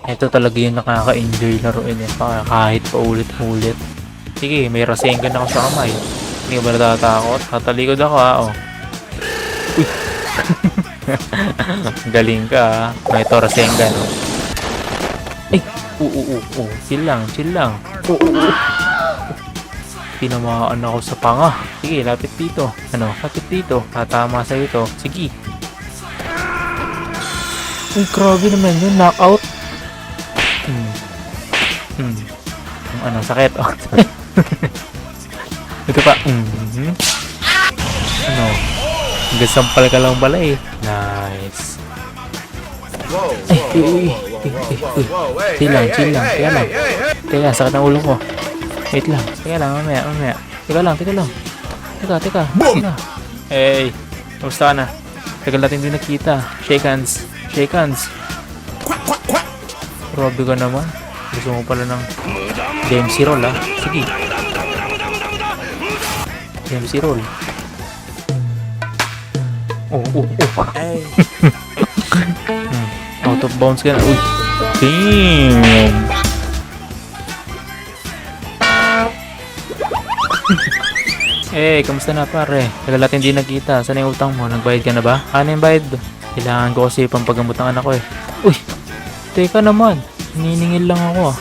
Ito talaga yung nakaka-enjoy laruin eh. Kahit pa ulit-ulit. Sige, may Rasengan ako sa kamay. Hindi ka ba natatakot? Tatalikod ako oh. Uy! Galing ka May ito Rasengan oh. Ay! Chill lang. Tinamaan ako sa panga. Sige, lapit dito. Lapit dito. Tatama sa'yo ito. Sige. Uy, grabe naman yun. Knockout. Sakit. Oh. Ito pa. Gasampal ka lang pala eh. Nice. Chill lang. Teka, sakit ng ulo ko. Wait lang. Teka lang, mamaya. Teka lang. Teka. Hey, kamusta ka na? Tagal natin din nakita. Shake hands. Grabe ka naman. Gusto mo pala ng DMC roll ah. Sige. DMC roll. Hey. Out of bounds ka na. Uy. Damn. Hey, kamusta na pare? Tagal natin di nagkita. Saan yung utang mo? Nagbayad ka na ba? Ano yung bayad? Kailangan ko kasi pampagamot ng anak ko eh. Uy! Teka naman. Hininingil lang ako ah.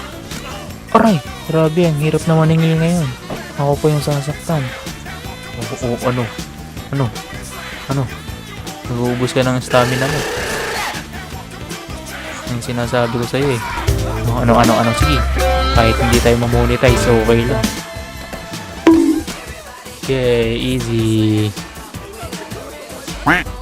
Aray! Grabe, ang hirap na maningil ngayon. Ako po yung sasaktan. Ano? Nag-uubos ka ng stamina mo. Yung sinasabi ko sa'yo eh. Ano? Sige. Kahit hindi tayo mamonetize, okay lang. Okay, easy.